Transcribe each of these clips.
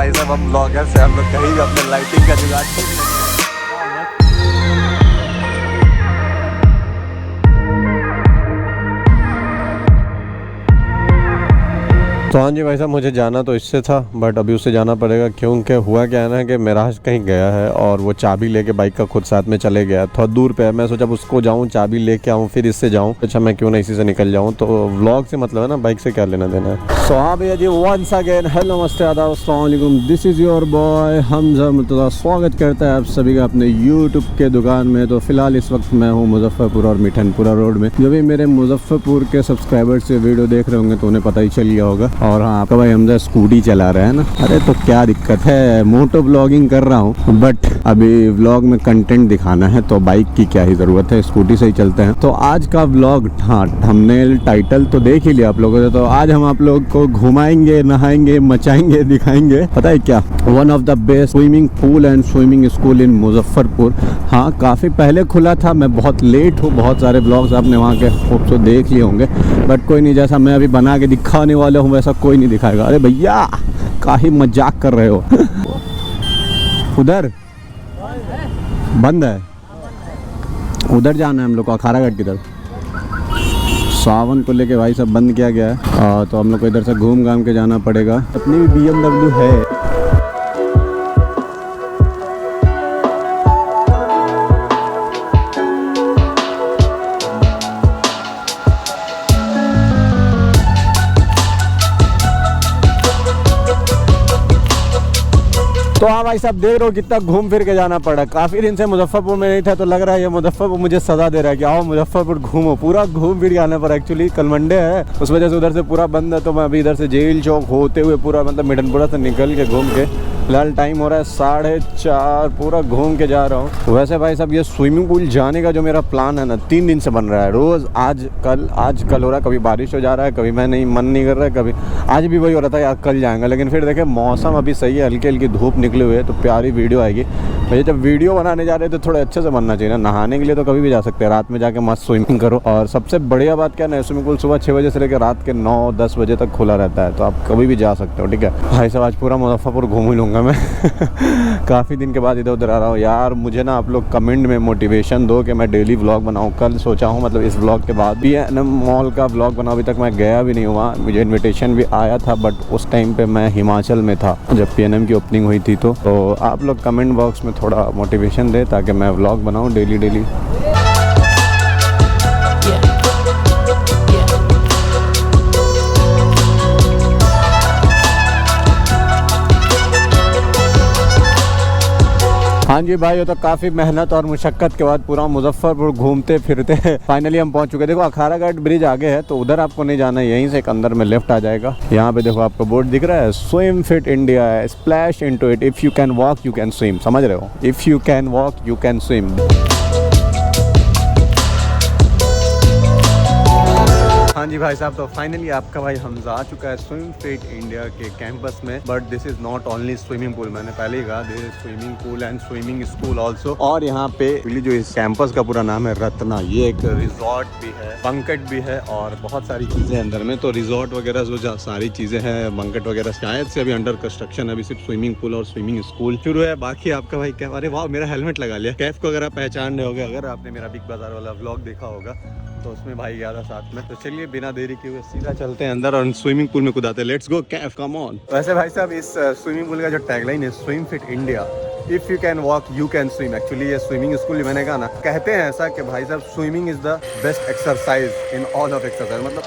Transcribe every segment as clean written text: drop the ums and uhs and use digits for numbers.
भाई साहब हम ब्लॉगर से हम लोग कहीं भी अपने लाइटिंग का जुगाड़ नहीं करते। तो हाँ जी भाई साहब, मुझे जाना तो इससे था बट अभी उससे जाना पड़ेगा क्योंकि हुआ क्या है ना कि मेराज कहीं गया है और वो चाबी लेके बाइक का खुद साथ में चले गया। थोड़ा दूर पे है, मैं सोचा उसको जाऊँ चाबी लेके आऊँ फिर इससे जाऊँ। अच्छा मैं क्यों ना इसी से निकल जाऊँ, तो व्लॉग से मतलब है ना, बाइक से क्या लेना देना है। सो हाँ भैया जी, वंस अगेन हेलो नमस्ते आदाब अस्सलाम वालेकुम, this is your boy Hamza Murtaza. स्वागत करता है आप सभी का अपने यूट्यूब के दुकान में। तो फिलहाल इस वक्त मैं हूँ मुजफ्फरपुर और मिठनपुरा रोड में। जो भी मेरे मुजफ्फरपुर के सब्सक्राइबर्स से वीडियो देख रहे होंगे तो उन्हें पता ही चल गया होगा। और हाँ, आपका भाई हमजा स्कूटी चला रहा है ना। अरे तो क्या दिक्कत है, मोटो ब्लॉगिंग कर रहा हूँ बट अभी व्लॉग में कंटेंट दिखाना है तो बाइक की क्या ही ज़रूरत है, स्कूटी से ही चलते हैं। तो आज का व्लॉग, हाँ थंबनेल टाइटल तो देख ही लिया आप लोगों ने। तो आज हम आप लोग को घुमाएंगे, नहाएंगे, मचाएंगे, दिखाएंगे। पता है क्या, one of the best swimming pool and swimming school इन मुजफ्फरपुर। हाँ काफ़ी पहले खुला था, मैं बहुत लेट हूँ। बहुत सारे ब्लॉग्स आपने वहाँ के खूब तो देख लिए होंगे बट कोई नहीं, जैसा मैं अभी बना के दिखाने वाला हूँ वैसा कोई नहीं दिखाएगा। अरे भैया काहे मजाक कर रहे हो उधर बंद है, उधर जाना है हम लोग को, अखाड़ा घाट की तरफ। सावन को लेके भाई सब बंद किया गया है तो हम लोग को इधर से घूम घाम के जाना पड़ेगा। अपनी भी BMW है। तो हाँ भाई साहब, देख रहे हो कितना घूम फिर के जाना पड़ा। काफ़ी दिन से मुजफ्फरपुर में नहीं था तो लग रहा है ये मुजफ्फरपुर मुझे सजा दे रहा है कि आओ मुजफ्फरपुर घूमो। पूरा घूम फिर के आना पड़ा। एक्चुअली कल मंडे है, उस वजह से उधर से पूरा बंद है। तो मैं अभी इधर से जेल चौक होते हुए पूरा मतलब मिठनपुरा से निकल के घूम के, फिलहाल टाइम हो रहा है 4:30, पूरा घूम के जा रहा हूँ। वैसे भाई साहब ये स्विमिंग पूल जाने का जो मेरा प्लान है ना, 3 दिन से बन रहा है। रोज़ आज कल हो रहा है, कभी बारिश हो जा रहा है, कभी मैं नहीं, मन नहीं कर रहा है, कभी आज भी वही हो रहा था यार कल जाएंगे। लेकिन फिर देखे मौसम अभी सही है, हल्की हल्की धूप निकले हुए है तो प्यारी वीडियो आएगी। भैया जब वीडियो बनाने जा रहे हैं तो थोड़े अच्छे से बनना चाहिए ना। नहाने के लिए तो कभी भी जा सकते हैं, रात में जाके मस्त स्विमिंग करो। और सबसे बढ़िया बात क्या है, स्विमिंग पूल सुबह 6 बजे से लेकर रात के 9-10 बजे तक खुला रहता है, तो आप कभी भी जा सकते हो। ठीक है भाई साहब, आज पूरा मुजफ्फरपुर घूम ही लूँगा मैं काफ़ी दिन के बाद इधर उधर आ रहा हूँ यार। मुझे ना आप लोग कमेंट में मोटिवेशन दो कि मैं डेली व्लॉग बनाऊँ। कल सोचा हूँ मतलब इस व्लॉग के बाद PNM मॉल का व्लॉग बनाऊँ। अभी तक मैं गया भी नहीं हुआ, मुझे इन्विटेशन भी आया था बट उस टाइम पे मैं हिमाचल में था जब PNM की ओपनिंग हुई थी। तो आप लोग कमेंट बॉक्स में थोड़ा मोटिवेशन दे ताकि मैं व्लॉग बनाऊँ डेली। हाँ जी भाई, ये तो काफ़ी मेहनत और मुशक्क़त के बाद पूरा मुजफ्फरपुर घूमते फिरते फाइनली हम पहुंच चुके हैं। देखो अखाड़ा घाट ब्रिज आगे है तो उधर आपको नहीं जाना है, यहीं से एक अंदर में लेफ्ट आ जाएगा। यहाँ पे देखो आपको बोर्ड दिख रहा है, स्विम फिट इंडिया है, splash into it, if you can walk you can swim. समझ रहे हो, if you can walk you can swim. हाँ जी भाई साहब, तो फाइनली आपका भाई हमजा आ चुका है स्विम फिट इंडिया के कैंपस में। But this is not only swimming pool, मैंने पहले ही कहा, this is swimming pool and swimming school also. और यहाँ पे जो इस कैंपस का पूरा नाम है रत्ना। ये एक रिजॉर्ट भी है, बंकेट भी है और बहुत सारी चीजें अंदर में। तो रिजॉर्ट वगैरह जो सारी चीजें हैं, बंकेट वगैरह शायद से अभी अंडर कंस्ट्रक्शन है। अभी सिर्फ स्विमिंग पूल और स्विमिंग स्कूल शुरू है। बाकी आपका भाई क्या, अरे वाह मेरा हेलमेट लगा लिया। कैफ को अगर आप पहचान रहे होगे, अगर आपने मेरा बिग बाजार वाला व्लॉग देखा होगा तो उसमें भाई गया था साथ में। तो चलिए बिना देरी के हुए सीधा चलते हैं अंदर और स्विमिंग पूल में कूदाते हैं। Let's go Kaif, come on. वैसे भाई साहब इस स्विमिंग पूल का जो टैगलाइन है, swim fit India, if you can walk you can swim. Actually ये स्विमिंग स्कूल मैंने कहा ना, कहते हैं ऐसा कि भाई साहब swimming is the best exercise in all of exercise. मतलब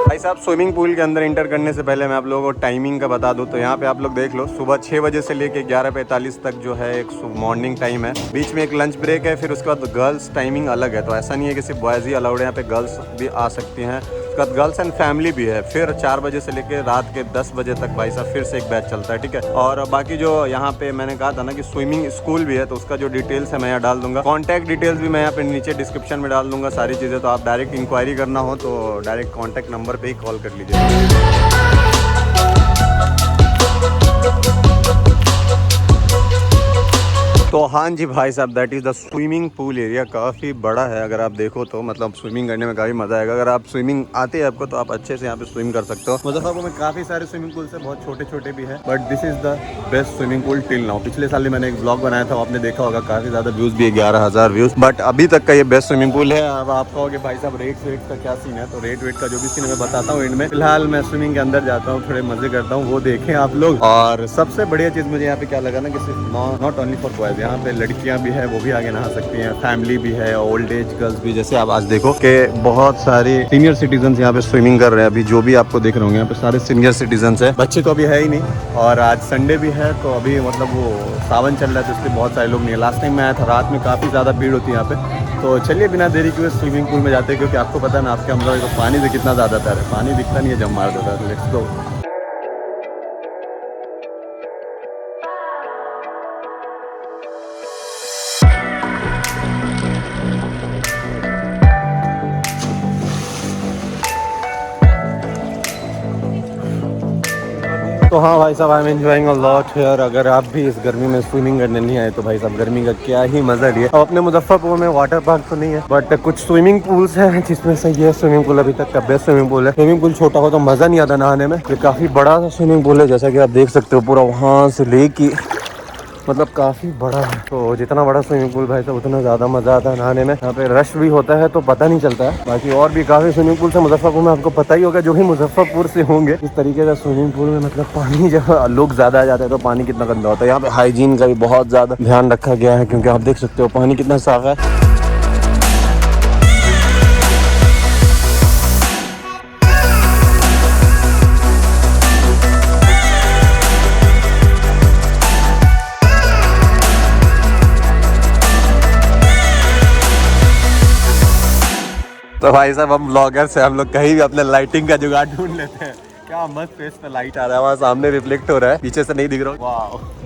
भाई साहब स्विमिंग पूल के अंदर इंटर करने से पहले मैं आप लोगों को टाइमिंग का बता दूं। तो यहाँ पे आप लोग देख लो, सुबह 6 बजे से लेके 11:45 तक जो है एक मॉर्निंग टाइम है। बीच में एक लंच ब्रेक है, फिर उसके बाद गर्ल्स टाइमिंग अलग है। तो ऐसा नहीं है कि सिर्फ बॉयज़ ही अलाउड है, यहाँ पे गर्ल्स भी आ सकती हैं। उसके बाद गर्ल्स एंड फैमिली भी है। फिर 4 बजे से लेकर रात के 10 बजे तक भाई साहब फिर से एक बैच चलता है। ठीक है, और बाकी जो यहाँ पे मैंने कहा था ना कि स्विमिंग स्कूल भी है, तो उसका जो डिटेल्स है मैं यहाँ डाल दूंगा। कॉन्टैक्ट डिटेल्स भी मैं यहाँ पे नीचे डिस्क्रिप्शन में डाल दूंगा सारी चीज़ें। तो आप डायरेक्ट इंक्वायरी करना हो तो डायरेक्ट कॉन्टैक्ट नंबर पर ही कॉल कर लीजिए। तो हाँ जी भाई साहब, that is the swimming pool area. काफ़ी बड़ा है, अगर आप देखो तो मतलब स्विमिंग करने में काफ़ी मज़ा आएगा। अगर आप स्विमिंग आते हैं आपको तो आप अच्छे से यहाँ पे स्विम कर सकते हो। मुजफ्फरपुर में काफ़ी सारे स्विमिंग पूल्स है, बहुत छोटे छोटे भी है, but this is the best swimming pool till now. पिछले साल मैंने एक ब्लॉग बनाया था, आपने देखा होगा, काफ़ी ज़्यादा व्यूज़ भी है, 11,000 व्यूज़, बट अभी तक का ये बेस्ट स्विमिंग पूल है। अब आप कहोगे भाई साहब रेट का क्या सीन है, तो रेट का जो भी सीन है मैं बताता हूँ एंड में। फिलहाल मैं स्विमिंग के अंदर जाता हूँ, थोड़े मजे करता हूँ, वो देखें आप लोग। और सबसे बढ़िया चीज़ मुझे यहाँ पे क्या लगा ना कि सिर्फ नॉट ओनली फॉर बॉयज़, यहाँ पे लड़कियाँ भी है, वो भी आगे नहा सकती हैं, फैमिली भी है, ओल्ड एज गर्ल्स भी। जैसे आप आज देखो कि बहुत सारे सीनियर सिटीजन यहाँ पे स्विमिंग कर रहे हैं। अभी जो भी आपको देख रहे होंगे यहाँ पे सारे सीनियर सिटीजन है, बच्चे तो अभी है ही नहीं। और आज संडे भी है, तो अभी मतलब वो सावन चल रहा है, तो इसलिए बहुत सारे लोग नहीं है। लास्ट टाइम मैं आया था, रात में काफ़ी ज़्यादा भीड़ होती है यहाँ पे। तो चलिए बिना देरी के स्विमिंग पूल में जाते हैं, क्योंकि आपको पता है ना आपके अमरोहा को पानी से कितना ज़्यादा प्यार है। पानी दिखता नहीं है, जब मार देता है। Let's go. तो हाँ भाई साहब, I am enjoying a lot here. अगर आप भी इस गर्मी में स्विमिंग करने नहीं आए तो भाई साहब गर्मी का क्या ही मजा लिए। अब अपने मुजफ्फरपुर में वाटर पार्क तो नहीं है, बट कुछ स्विमिंग पूल्स हैं, जिसमें से ये स्विमिंग पूल अभी तक का बेस्ट स्विमिंग पूल है। स्विमिंग पूल छोटा हो तो मजा नहीं आता नहाने में, ये काफी बड़ा सा स्विमिंग पूल है, जैसा कि आप देख सकते हो। पूरा वहाँ से लेके मतलब काफ़ी बड़ा है, तो जितना बड़ा स्विमिंग पूल भाई साहब उतना ज़्यादा मज़ा आता है नहाने में। यहाँ पे रश भी होता है तो पता नहीं चलता है। बाकी और भी काफ़ी स्विमिंग पूल है मुजफ्फरपुर में, आपको पता ही होगा, जो भी मुजफ्फरपुर से होंगे। इस तरीके से स्विमिंग पूल में मतलब पानी जब लोग ज़्यादा आ जाते हैं तो पानी कितना गंदा होता है। यहाँ पे हाइजीन का भी बहुत ज़्यादा ध्यान रखा गया है, क्योंकि आप देख सकते हो पानी कितना साफ़ है। तो भाई साहब हम ब्लॉगर से हम लोग कहीं भी अपने लाइटिंग का जुगाड़ ढूंढ लेते हैं। क्या मस्त फेस पे लाइट आ रहा है, वहाँ सामने रिफ्लेक्ट हो रहा है, पीछे से नहीं दिख रहा। वाह।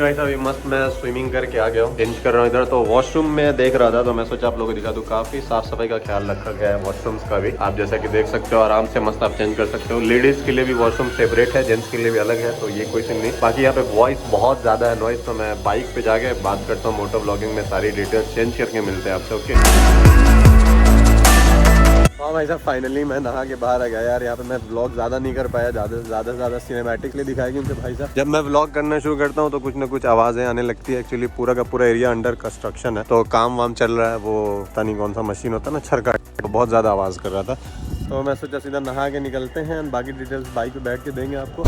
भाई साहब मस्त मैं स्विमिंग करके आ गया हूँ, चेंज कर रहा हूँ इधर। तो वॉशरूम में देख रहा था, तो मैं सोचा आप लोगों को दिखा दूँ। काफी साफ सफाई का ख्याल रखा गया है वॉशरूम्स का भी। आप जैसा कि देख सकते हो, आराम से मस्त आप चेंज कर सकते हो। लेडीज के लिए भी वॉशरूम सेपरेट है, जेंट्स के लिए भी अलग है, तो ये कोई सीन नहीं। बाकी यहाँ पे वॉइस बहुत ज्यादा है, नॉइस, तो मैं बाइक पे जाके बात करता हूँ। मोटो ब्लॉगिंग में सारी डिटेल्स चेंज करके मिलते हैं आपसे। ओके हाँ भाई साहब, फाइनली मैं नहा के बाहर आ गया यार। यहाँ पे मैं व्लॉग ज़्यादा नहीं कर पाया, ज़्यादा सिनेमैटिक लिए दिखाया, क्योंकि भाई साहब जब मैं व्लॉग करना शुरू करता हूँ तो कुछ ना कुछ आवाज़ें आने लगती है। एक्चुअली पूरा का पूरा एरिया अंडर कंस्ट्रक्शन है, तो काम वाम चल रहा है। वो पता नहीं कौन सा मशीन होता है ना, छरका, तो बहुत ज़्यादा आवाज़ कर रहा था। तो मैं सोचा सीधा नहा के निकलते हैं, बाकी डिटेल्स बाइक पे बैठ के देंगे आपको।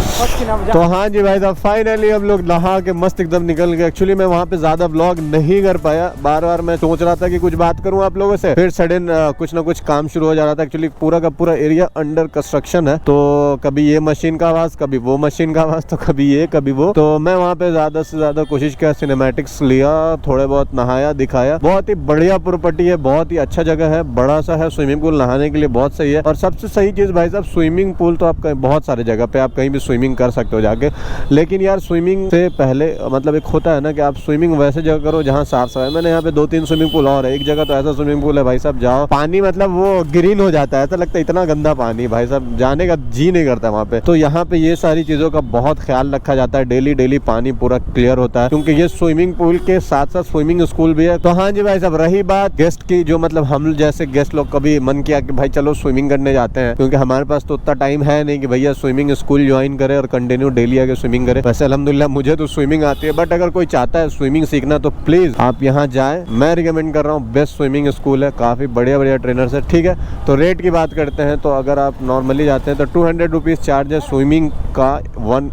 तो हाँ जी भाई साहब, फाइनली हम लोग नहा के मस्त एकदम निकल गए। एक्चुअली मैं वहाँ पे ज़्यादा व्लॉग नहीं कर पाया, बार बार मैं सोच रहा था कि कुछ बात करूँ आप लोगों से, फिर सडन कुछ ना कुछ काम शुरू हो जा रहा था। एक्चुअली पूरा का पूरा एरिया अंडर कंस्ट्रक्शन है, तो कभी ये मशीन का आवाज़, कभी वो मशीन का आवाज़, तो कभी ये कभी वो। तो मैं वहाँ पे ज़्यादा से ज़्यादा कोशिश किया, सिनेमैटिक्स लिया, थोड़े बहुत नहाया, दिखाया। बहुत ही बढ़िया प्रॉपर्टी है, बहुत ही अच्छा जगह है, बड़ा सा है। स्विमिंग पूल नहाने के लिए बहुत सही है। और सबसे सही चीज़ भाई साहब, स्विमिंग पूल तो आप बहुत सारे जगह पे आप कहीं भी स्विमिंग कर सकते हो जाके, लेकिन यार स्विमिंग से पहले मतलब एक होता है ना कि आप स्विमिंग वैसे जगह करो जहाँ साफ सफाई। मैंने यहाँ पे 2-3 स्विमिंग पूल और है, एक जगह तो ऐसा स्विमिंग पूल है भाई साहब, जाओ पानी मतलब वो ग्रीन हो जाता है, ऐसा लगता है इतना गंदा पानी भाई साहब, जाने का जी नहीं करता वहाँ पे। तो यहाँ पे ये सारी चीज़ों का बहुत ख्याल रखा जाता है। डेली पानी पूरा क्लियर होता है, क्योंकि ये स्विमिंग पूल के साथ साथ स्विमिंग स्कूल भी है। तो हाँ जी भाई साहब, रही बात गेस्ट की, जो मतलब हम जैसे गेस्ट लोग कभी मन किया कि भाई चलो स्विमिंग करने जाते हैं, क्योंकि हमारे पास तो उतना टाइम है नहीं कि भैया स्विमिंग स्कूल ज्वाइन करे और कंटिन्यू डेली आके स्विमिंग करे। वैसे अल्हम्दुलिल्लाह मुझे तो स्विमिंग आती है, बट अगर कोई चाहता है स्विमिंग सीखना तो प्लीज आप यहाँ जाएं। मैं रिकमेंड कर रहा हूँ, बेस्ट स्विमिंग स्कूल है, काफी बढ़िया ट्रेनर्स है। ठीक है, तो रेट की बात करते हैं, तो अगर आप नॉर्मली जाते हैं तो 200 रुपीज़ चार्ज है स्विमिंग का,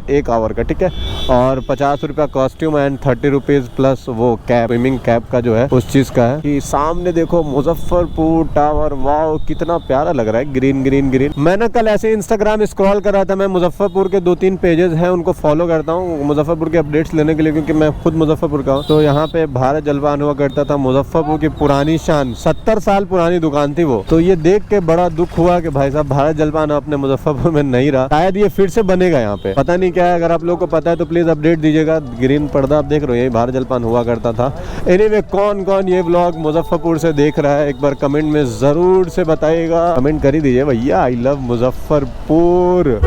1 आवर का, ठीक है। और 50 रुपया कॉस्ट्यूम एंड 30 रुपीज़ प्लस वो कैप, स्विमिंग कैप का जो है उस चीज़ का है। कि सामने देखो मुजफ्फरपुर टावर, वाह कितना प्यारा लग रहा है, ग्रीन ग्रीन ग्रीन। मैं ना कल ऐसे इंस्टाग्राम स्क्रॉल कर रहा था, मैं मुजफ्फरपुर के 2-3 पेजेस हैं उनको फॉलो करता हूँ मुजफ्फरपुर के अपडेट्स लेने के लिए, क्योंकि मैं खुद मुजफ्फरपुर का हूँ। तो यहाँ पे भारत जलपान हुआ करता था, मुजफ्फरपुर की पुरानी शान, 70 साल पुरानी दुकान थी वो। तो ये देख के बड़ा दुख हुआ कि भाई साहब भारत जलपान अपने मुजफ्फरपुर में नहीं रहा, शायद ये फिर से बनेगा यहाँ पे, पता नहीं क्या है। अगर आप लोगों को पता है तो प्लीज अपडेट दीजिएगा। ग्रीन पर्दा आप देख रहे हो, यही भारत जलपान हुआ करता था। एनीवे, कौन कौन ये व्लॉग मुजफ्फरपुर से देख रहा है एक बार कमेंट में जरूर से बताइएगा। कमेंट कर ही दीजिए भैया, आई लव मुजफ्फरपुर।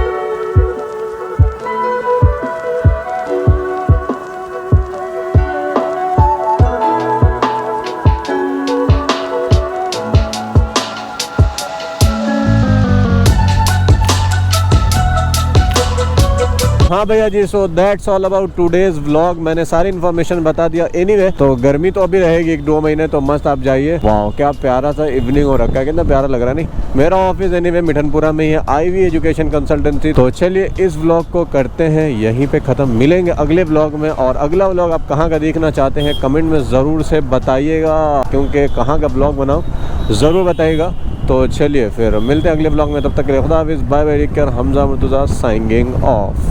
हाँ भैया जी, so that's all about today's vlog. मैंने सारी इन्फॉर्मेशन बता दिया। एनीवे, तो गर्मी तो अभी रहेगी 1-2 महीने, तो मस्त आप जाइए। वाह क्या प्यारा सा इवनिंग हो रखा है, कितना प्यारा लग रहा है नहीं। मेरा ऑफिस एनीवे मिठनपुरा में ही है, आईवी एजुकेशन कंसल्टेंसी। तो चलिए इस व्लॉग को करते हैं यहीं पे खत्म, मिलेंगे अगले व्लॉग में। और अगला व्लॉग आप कहाँ का देखना चाहते हैं कमेंट में ज़रूर से बताइएगा, क्योंकि कहाँ का व्लॉग बनाऊँ ज़रूर बताइएगा। तो चलिए फिर मिलते हैं अगले व्लॉग में, तब तक के लिए खुदा हाफिज़, bye bye, take care. Hamza Murtaza signing of.